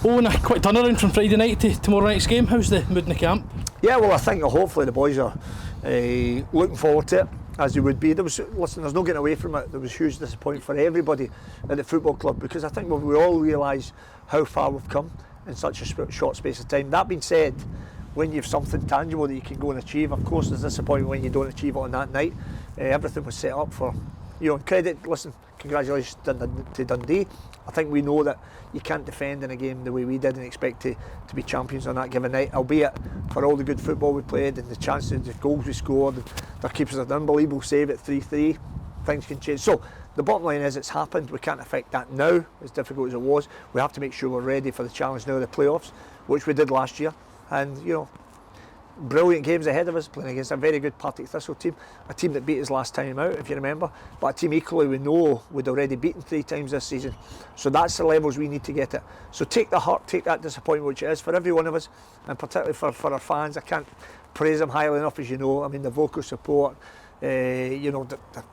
Owen, a quick turnaround from Friday night to tomorrow night's game. How's the mood in the camp? Yeah, well, I think hopefully the boys are looking forward to it, as they would be. There's no getting away from it. There was huge disappointment for everybody at the football club, because I think we all realise how far we've come in such a short space of time. That being said, when you have something tangible that you can go and achieve, of course there's disappointment when you don't achieve it on that night. Everything was set up for, credit. Listen, congratulations to Dundee. I think we know that you can't defend in a game the way we did and expect to be champions on that given night, albeit for all the good football we played and the chances, the goals we scored, and their keepers had an unbelievable save at 3-3. Things can change. So the bottom line is, it's happened. We can't affect that now, as difficult as it was. We have to make sure we're ready for the challenge now of the playoffs, which we did last year. And brilliant games ahead of us, playing against a very good Partick Thistle team, a team that beat us last time out, if you remember, but a team equally we know we'd already beaten 3 times this season. So that's the levels we need to get at. So take the hurt, take that disappointment, which it is for every one of us, and particularly for our fans. I can't praise them highly enough, as you know. I mean, the vocal support,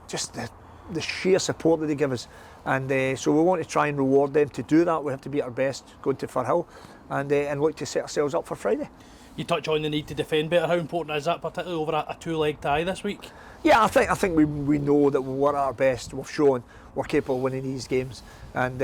just the sheer support that they give us, and so we want to try and reward them. To do that, we have to be at our best going to Firhill, and look to set ourselves up for Friday. You touch on the need to defend better. How important is that, particularly over a 2-leg tie this week? Yeah, I think we know that when we're at our best, we've shown we're capable of winning these games, and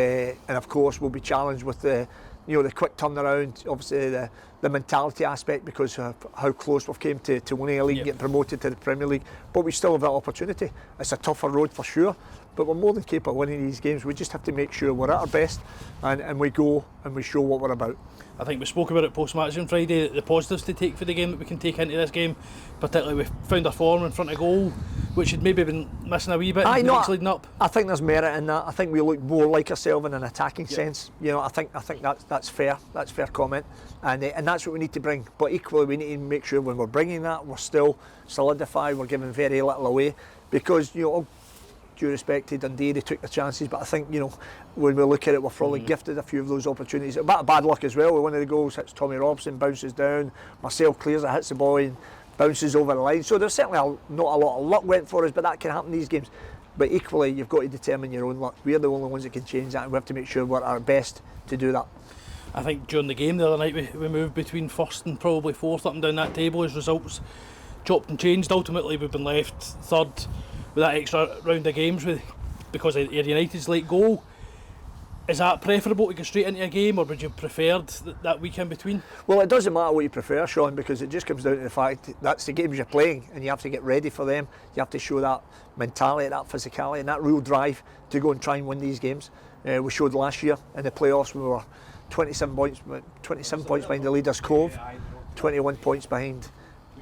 of course we'll be challenged with the quick turnaround, obviously the mentality aspect, because of how close we've came to winning a league, getting promoted to the Premier League. But we still have that opportunity. It's a tougher road for sure, but we're more than capable of winning these games. We just have to make sure we're at our best, and we go and we show what we're about. I think we spoke about it post-match on Friday, the positives to take for the game that we can take into this game. Particularly, we found our form in front of goal, which had maybe been missing a wee bit in the weeks leading up. I think there's merit in that. I think we look more like ourselves in an attacking sense. I think that's fair. That's fair comment, and that's what we need to bring. But equally, we need to make sure when we're bringing that, we're still solidified. We're giving very little away, because all due respect to Dundee, they took their chances, but I think when we look at it, we're probably gifted a few of those opportunities. A bit of bad luck as well. With one of the goals, hits Tommy Robson, bounces down. Marcel clears it, hits the ball and bounces over the line. So there's certainly not a lot of luck went for us, but that can happen in these games. But equally, you've got to determine your own luck. We're the only ones that can change that, and we have to make sure we're at our best to do that. I think during the game the other night, we moved between first and probably fourth up and down that table as results chopped and changed. Ultimately, we've been left third with that extra round of games because of Ayr United's late goal. Is that preferable to go straight into a game, or would you preferred that week in between? Well, it doesn't matter what you prefer, Sean, because it just comes down to the fact that's the games you're playing, and you have to get ready for them. You have to show that mentality, that physicality, and that real drive to go and try and win these games. We showed last year in the playoffs. We were 27 points behind the leaders Cove, 21 points behind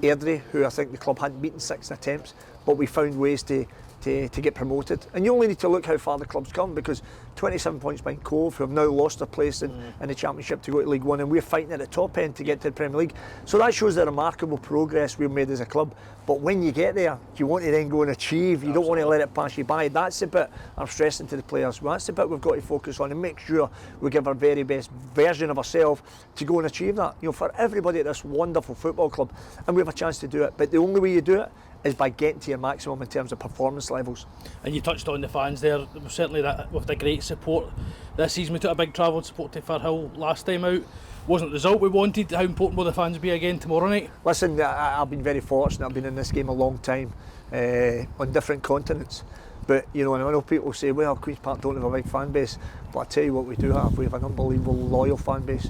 Airdrie, who I think the club hadn't beaten 6 attempts, but we found ways to get promoted. And you only need to look how far the club's come, because 27 points behind Cove, who have now lost their place in the Championship to go to League One, and we're fighting at the top end to get to the Premier League. So that shows the remarkable progress we've made as a club. But when you get there, you want to then go and achieve. You don't want to let it pass you by. That's the bit I'm stressing to the players. Well, that's the bit we've got to focus on and make sure we give our very best version of ourselves to go and achieve that. For everybody at this wonderful football club, and we have a chance to do it. But the only way you do it is by getting to your maximum in terms of performance levels. And you touched on the fans there. Certainly that with the great support this season. We took a big travel and support to Firhill last time out. Wasn't the result we wanted. How important will the fans be again tomorrow night? Listen, I've been very fortunate. I've been in this game a long time on different continents. But and I know people say, well, Queen's Park don't have a big fan base, but I tell you what we do have. We have an unbelievable loyal fan base.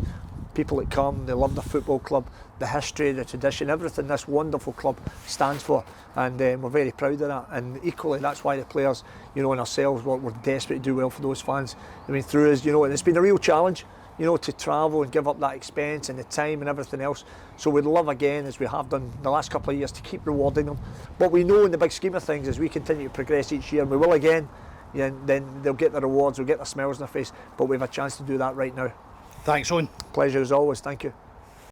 People that come, they love the football club, the history, the tradition, everything this wonderful club stands for, and we're very proud of that. And equally, that's why the players, and ourselves, we're desperate to do well for those fans. I mean, through us, and it's been a real challenge, to travel and give up that expense and the time and everything else. So we'd love again, as we have done the last couple of years, to keep rewarding them. But we know in the big scheme of things, as we continue to progress each year, and we will again, then they'll get the rewards, they'll get the smiles on their face. But we have a chance to do that right now. Thanks, Owen. Pleasure as always, thank you.